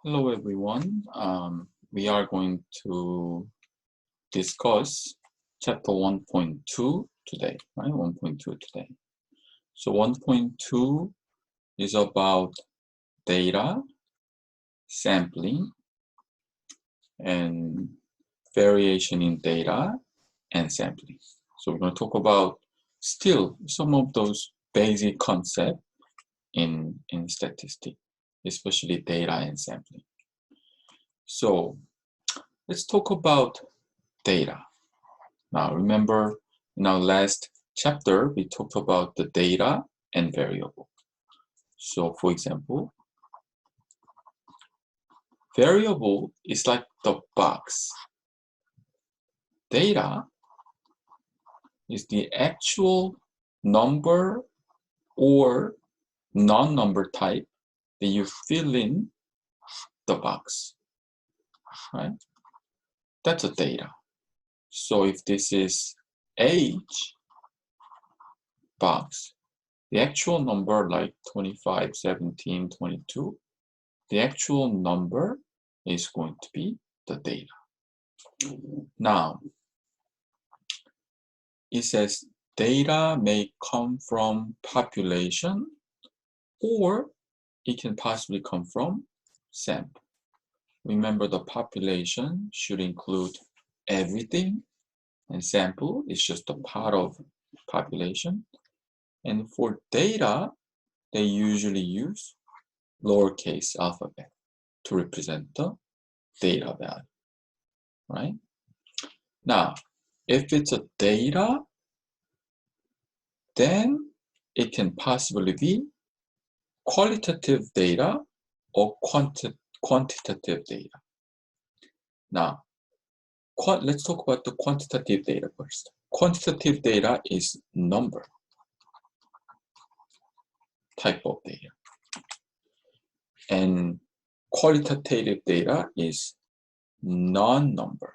Hello everyone. We are going to discuss chapter 1.2 today, right? 1.2 today. So 1.2 is about data, sampling, and variation in data and sampling. So we're going to talk about still some of those basic concepts in statistics, especially data and sampling. So let's talk about data. Now remember, in our last chapter, we talked about the data and variable. So for example, variable is like the box. Data is the actual number or non-number type that you fill in the box, right? That's a data. So if this is age box, the actual number like 25, 17, 22, the actual number is going to be the data. Now, it says data may come from population or it can possibly come from sample. Remember, the population should include everything, and sample is just a part of population. And for data, they usually use lowercase alphabet to represent the data value, right? Now, if it's a data, then it can possibly be qualitative data or quantitative data. Now, let's talk about the quantitative data first. Quantitative data is number type of data. And qualitative data is non-number,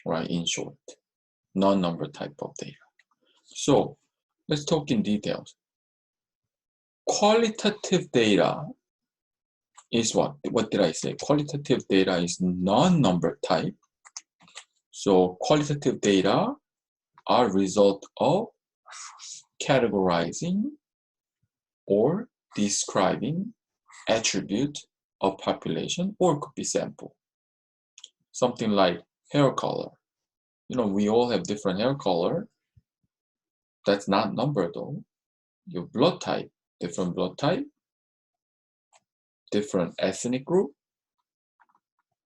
right? In short, non-number type of data. So let's talk in details. Qualitative data is what? What did I say? Qualitative data is non-number type. So qualitative data are result of categorizing or describing attribute of population, or it could be sample. Something like hair color. You know, we all have different hair color. That's not number though. Your blood type, different blood type, different ethnic group,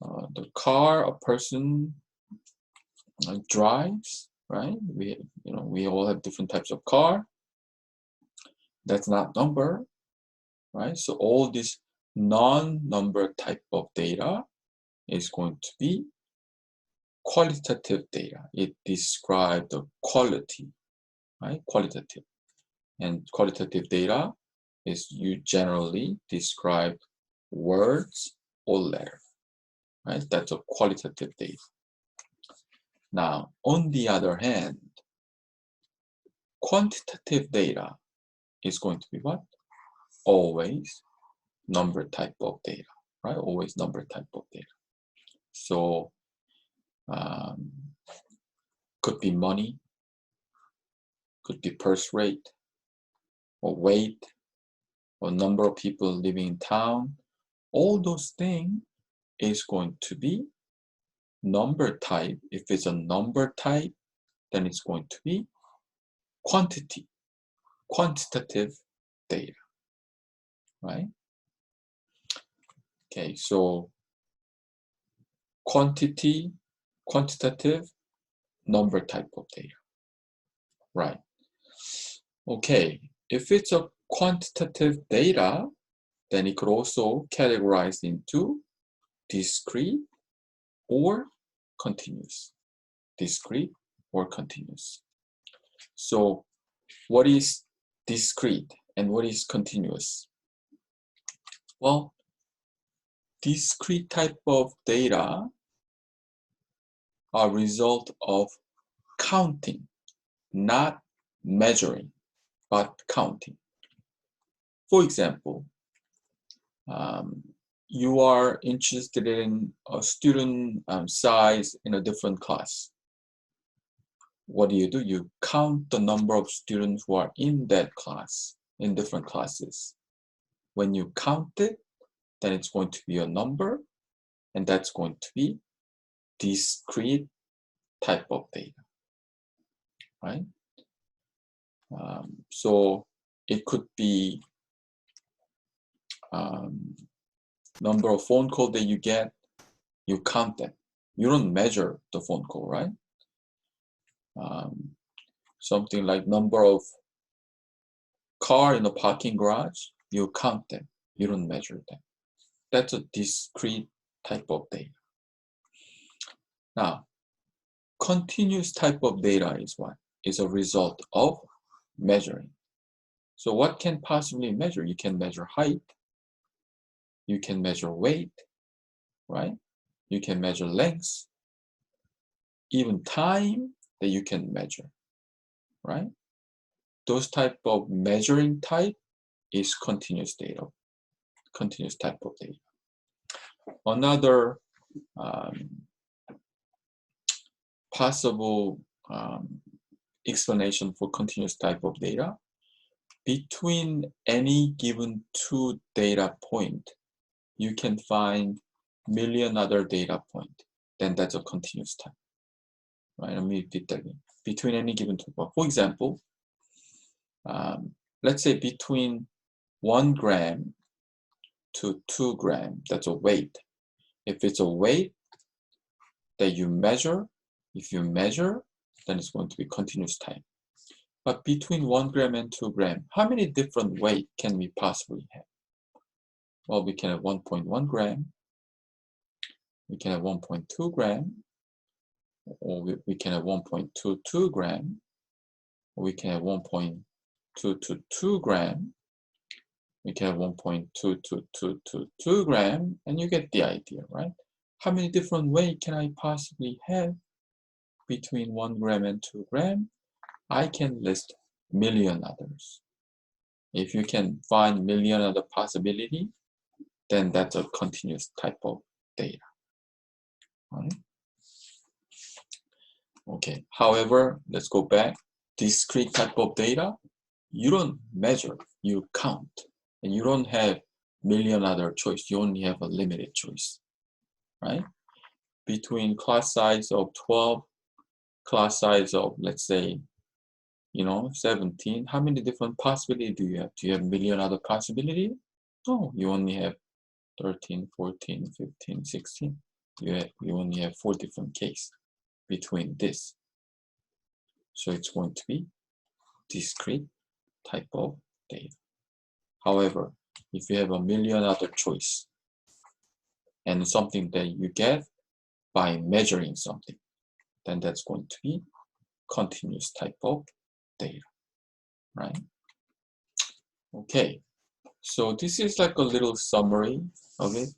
the car a person drives, right? We all have different types of car. That's not number, right? So all this non-number type of data is going to be qualitative data. It describes the quality, right? Qualitative. And qualitative data is you generally describe words or letter, right? That's a qualitative data. Now, on the other hand, quantitative data is going to be what? Always number type of data, right? Always number type of data. So, could be money, could be purse rate, or weight, or number of people living in town. All those things is going to be number type. If it's a number type, then it's going to be quantitative data, right? Okay, so quantitative, number type of data, right? Okay, if it's a quantitative data, then it could also categorize into discrete or continuous. Discrete or continuous. So what is discrete and what is continuous? Well, discrete type of data are result of counting, not measuring, but counting. For example, you are interested in a student size in a different class. What do? You count the number of students who are in that class, in different classes. When you count it, then it's going to be a number, and that's going to be discrete type of data, right? So it could be number of phone calls that you get, you count them. You don't measure the phone call, right? Something like number of car in a parking garage, you count them. You don't measure them. That's a discrete type of data. Now, continuous type of data is what? Is a result of measuring. So what can possibly measure? You can measure height. You can measure weight, right? You can measure length. Even time that you can measure, right? Those type of measuring type is continuous data, continuous type of data. Another possible explanation for continuous type of data, between any given two data point, you can find million other data point, then that's a continuous type, right? Let me repeat that again. Between any given two, for example, let's say between 1 gram to 2 gram, that's a weight. If it's a weight that you measure, if you measure, then it's going to be continuous time. But between 1 gram and 2 gram, how many different weight can we possibly have? Well, we can have 1.1 gram, we can have 1.2 gram, or we can have 1.22 gram, or we can have 1.222 gram, we can have 1.22222 gram, and you get the idea, right? How many different weight can I possibly have between 1 gram and 2 gram? I can list million others. If you can find million other possibility, then that's a continuous type of data. Right? Okay. However, let's go back. Discrete type of data, you don't measure, you count, and you don't have million other choice. You only have a limited choice, right? Between class size of 12, class size of, let's say, 17, how many different possibilities do you have? Do you have million other possibility? No, you only have 13, 14, 15, 16. You only have 4 different cases between this. So it's going to be discrete type of data. However, if you have a million other choice and something that you get by measuring something, then that's going to be continuous type of data, right? Okay, so this is like a little summary of it.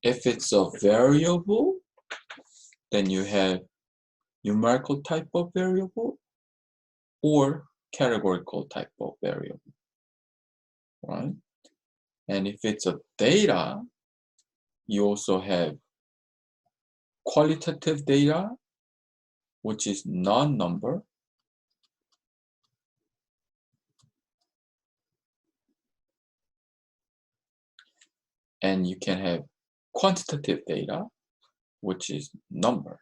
If it's a variable, then you have numerical type of variable or categorical type of variable, right? And if it's a data, you also have qualitative data, which is non-number, and you can have quantitative data, which is number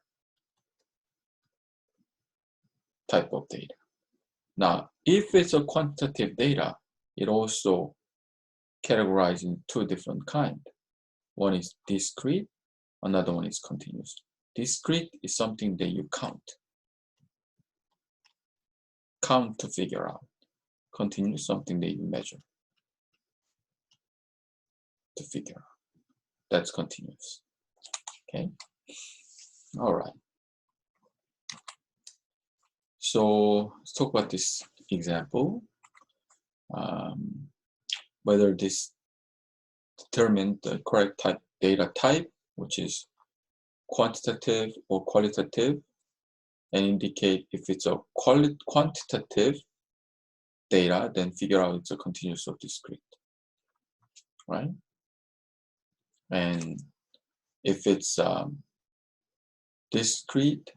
type of data. Now, if it's a quantitative data, it also categorized in 2 different kinds. One is discrete, another one is continuous. Discrete is something that you count to figure out. Continuous, something that you measure to figure out. That's continuous. Okay. All right. So let's talk about this example. Whether this determine the correct data type, which is quantitative or qualitative, and indicate if it's a quantitative, data, then figure out it's a continuous or discrete, right? And if it's discrete,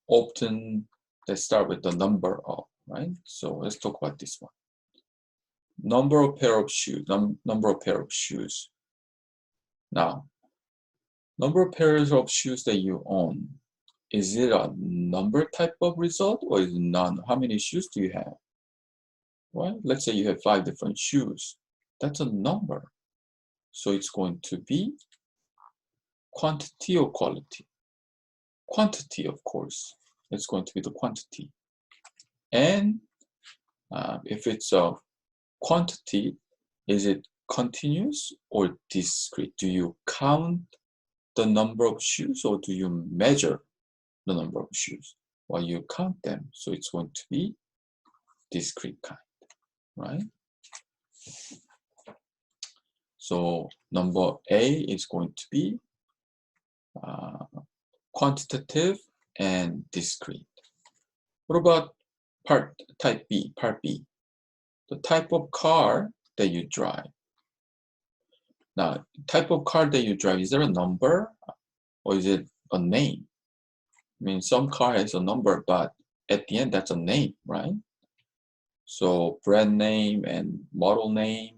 often they start with the number of, right? So let's talk about this one. Number of pair of shoes, number of pair of shoes. Now, number of pairs of shoes that you own, is it a number type of result or is it none? How many shoes do you have? Well, let's say you have 5 different shoes. That's a number. So it's going to be quantity or quality? Quantity, of course. It's going to be the quantity. And if it's a quantity, is it continuous or discrete? Do you count the number of shoes or do you measure the number of shoes? Well, you count them. So it's going to be discrete kind, right? So number A is going to be quantitative and discrete. What about type B, part B? The type of car that you drive. Now, type of car that you drive, is there a number or is it a name? I mean, some car has a number, but at the end, that's a name, right? So brand name and model name.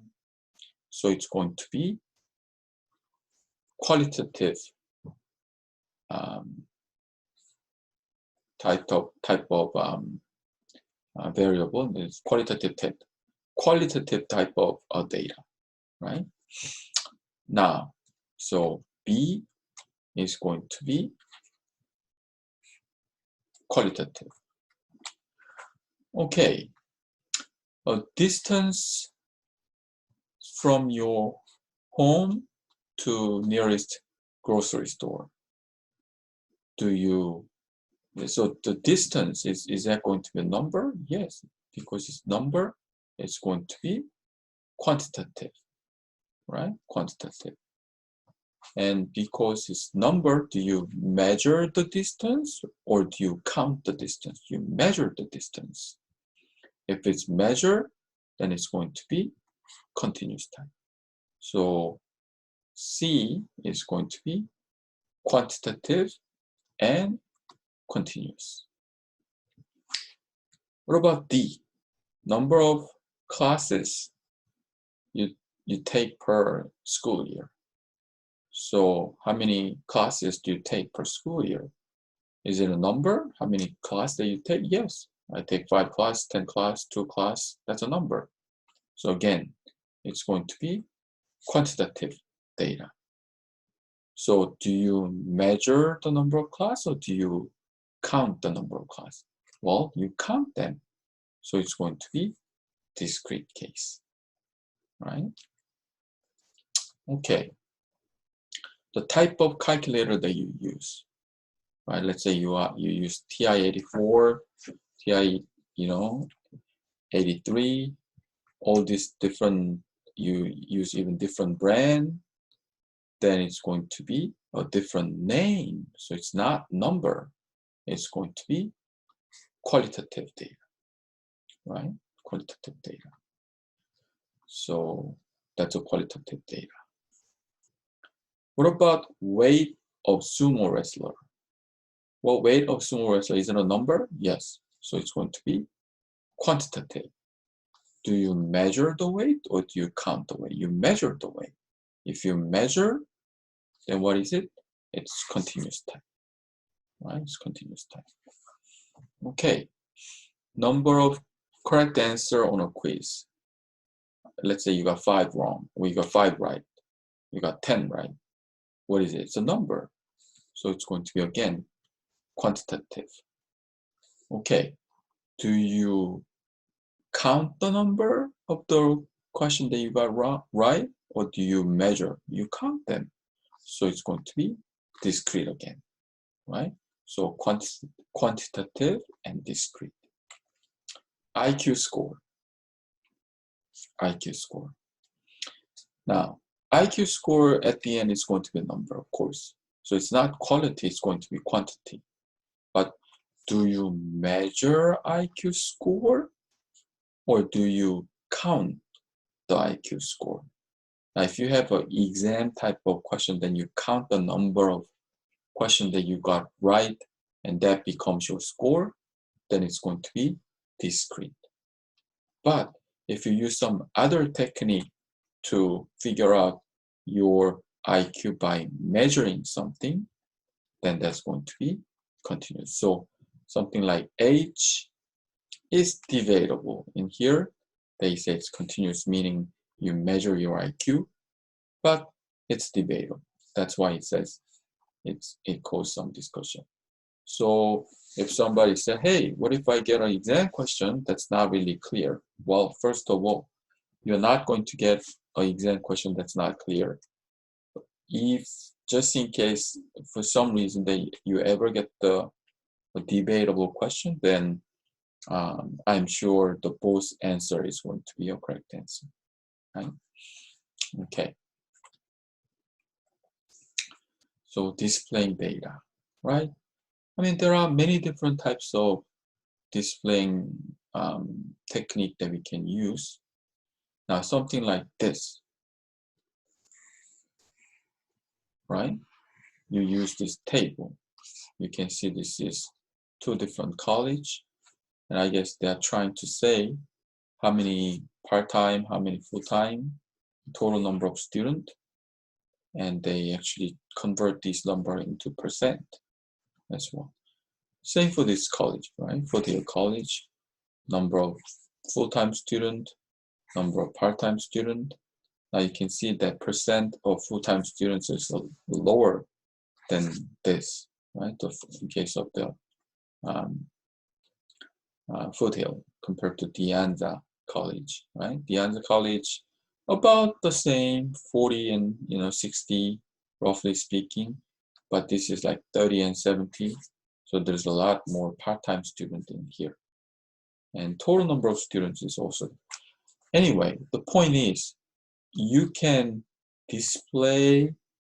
So it's going to be qualitative type of variable. It's qualitative type of data, right? Now, so B is going to be qualitative. Okay, a distance from your home to nearest grocery store. So the distance, is that going to be a number? Yes, because it's number, it's going to be quantitative, right? Quantitative. And because it's number, do you measure the distance or do you count the distance? You measure the distance. If it's measured, then it's going to be continuous type. So C is going to be quantitative and continuous. What about D? Number of classes you take per school year. So how many classes do you take per school year? Is it a number? How many classes that you take? Yes, I take 5 classes, 10 classes, 2 classes. That's a number. So again, it's going to be quantitative data. So do you measure the number of classes or do you count the number of classes? Well, you count them. So it's going to be discrete case, right? Okay. The type of calculator that you use, right? Let's say you use TI-84, TI, 83, all these different, you use even different brand, then it's going to be a different name. So it's not number, it's going to be qualitative data, right? Qualitative data. So that's a qualitative data. What about weight of sumo wrestler? Well, weight of sumo wrestler, is it a number? Yes. So it's going to be quantitative. Do you measure the weight or do you count the weight? You measure the weight. If you measure, then what is it? It's continuous type, right? It's continuous type. Okay. Number of correct answer on a quiz. Let's say you got 5 wrong, or you got 5 right. You got 10 right. What is it? It's a number. So it's going to be, again, quantitative. Okay. Do you count the number of the question that you got wrong, right? Or do you measure? You count them. So it's going to be discrete again, right? So quantitative and discrete. IQ score. IQ score. Now, IQ score at the end is going to be a number, of course. So it's not quality, it's going to be quantity. But do you measure IQ score or do you count the IQ score? Now, if you have an exam type of question, then you count the number of questions that you got right, and that becomes your score, then it's going to be discrete. But if you use some other technique to figure out your IQ by measuring something, then that's going to be continuous. So something like age is debatable. In here, they say it's continuous, meaning you measure your IQ, but it's debatable. That's why it says it caused some discussion. So if somebody said, hey, what if I get an exam question that's not really clear? Well, first of all, you're not going to get an exam question that's not clear. If just in case for some reason that you ever get a debatable question, then I'm sure the both answer is going to be a correct answer. Right? Okay. So displaying data, right? I mean, there are many different types of displaying technique that we can use. Now, something like this, right? You use this table. You can see this is two different college, and I guess they are trying to say how many part-time, how many full-time, total number of students, and they actually convert this number into percent as well. Same for this college, right? For their college, number of full-time student, number of part-time student. Now you can see that percent of full-time students is lower than this, right? In case of the Foothill compared to De Anza College, right? De Anza College, about the same, 40 and 60, roughly speaking, but this is like 30 and 70. So there's a lot more part-time student in here. And total number of students is also. Anyway, the point is, you can display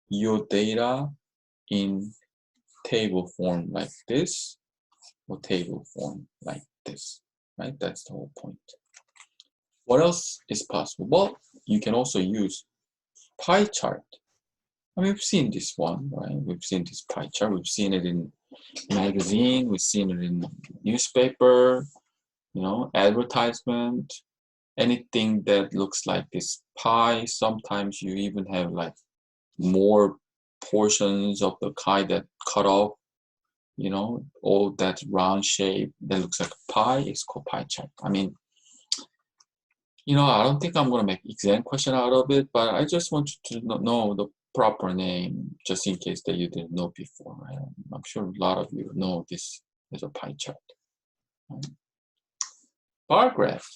your data in table form like this, or table form like this, right? That's the whole point. What else is possible? Well, you can also use pie chart. I mean, we've seen this one, right? We've seen this pie chart. We've seen it in magazine. We've seen it in newspaper, advertisement, anything that looks like this pie. Sometimes you even have like more portions of the pie that cut off, all that round shape that looks like a pie is called pie chart. I mean, I don't think I'm going to make exam question out of it, but I just want you to know the proper name just in case that you didn't know before. Right? I'm sure a lot of you know this is a pie chart. Right? Bar graph.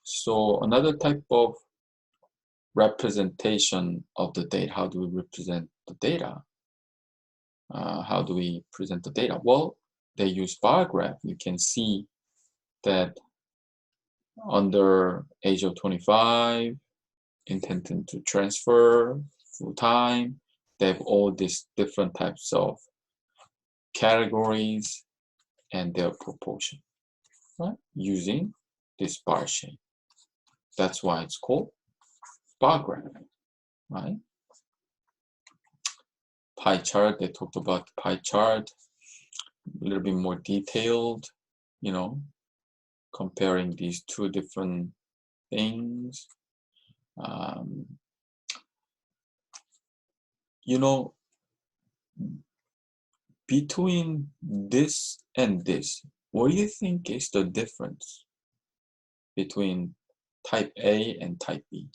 So another type of representation of the data. How do we represent the data? How do we present the data? Well, they use bar graph. You can see that under age of 25, intended to transfer, full time, they have all these different types of categories and their proportion, right? Using this bar shape. That's why it's called bar graph, right? Pie chart, they talked about the pie chart, a little bit more detailed, comparing these two different things. Between this and this, what do you think is the difference between type A and type B?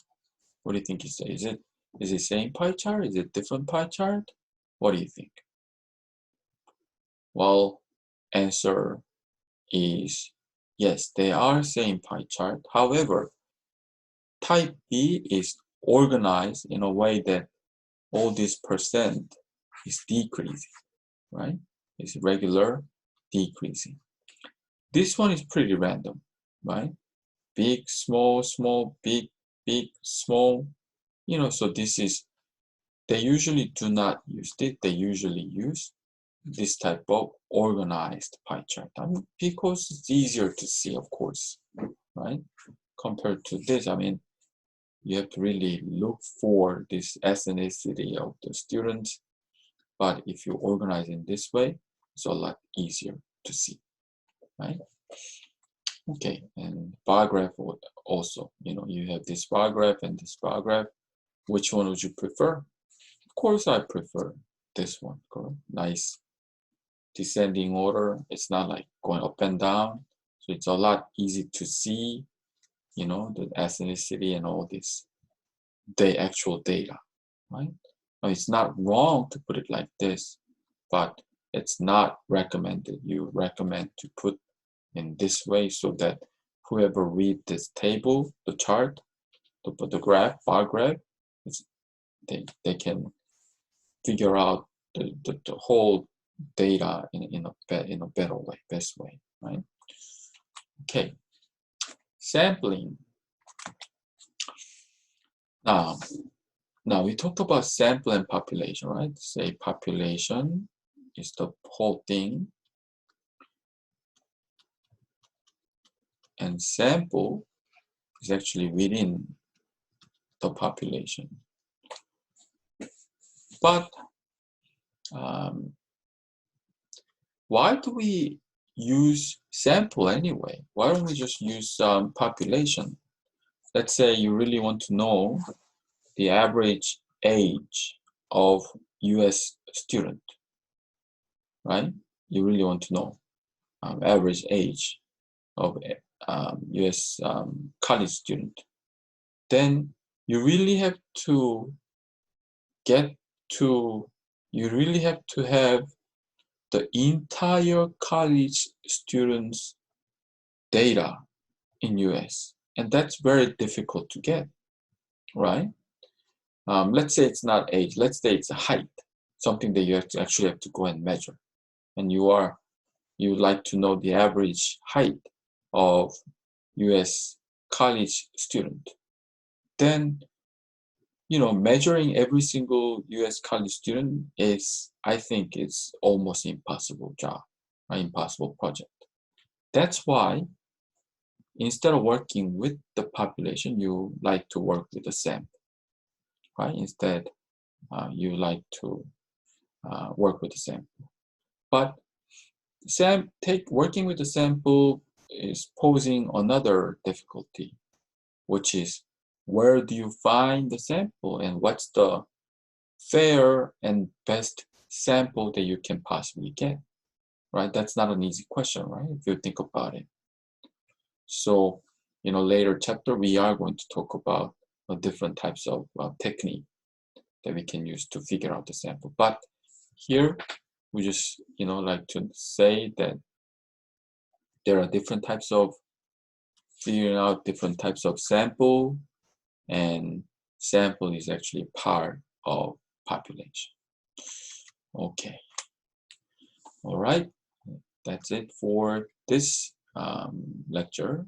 What do you think is it same pie chart? Is it different pie chart? What do you think? Well, answer is yes, they are same pie chart. However, type B is organized in a way that all this percent is decreasing, right? It's regular decreasing. This one is pretty random, right? Big, small, small, big, big, small. So this is, they usually do not use it. They usually use this type of organized pie chart. Because it's easier to see, of course. right? Compared to this, I mean, you have to really look for this ethnicity of the students. But if you organize in this way, it's a lot easier to see, right? Okay, and bar graph also, you have this bar graph and this bar graph. Which one would you prefer? Of course, I prefer this one. Correct? Nice descending order. It's not like going up and down. So it's a lot easy to see, the ethnicity and all this, the actual data, right? Now, it's not wrong to put it like this, but it's not recommended. You recommend to put in this way so that whoever read this table, the chart, the graph, bar graph, they can figure out the whole data in a better way, best way, right? Okay, sampling. Now we talked about sample and population, right? Say population is the whole thing, and sample is actually within the population. But why do we use sample anyway? Why don't we just use population? Let's say you really want to know the average age of US student, right? You really want to know average age of US college student. Then you really have to have the entire college students data in US, and that's very difficult to get, right? Let's say it's not age, let's say it's a height, something that you actually have to go and measure, and you'd like to know the average height of US college student. Then measuring every single US college student I think it's almost impossible job, an impossible project. That's why instead of working with the population, you like to work with the sample, right? Instead, you like to work with the sample. But working with the sample is posing another difficulty, which is where do you find the sample and what's the fair and best sample that you can possibly get, right? That's not an easy question, right? If you think about it. So, later chapter, we are going to talk about different types of technique that we can use to figure out the sample. But here, we just, like to say that there are different types of figuring out different types of sample, and sample is actually part of population. Okay. All right. That's it for this lecture.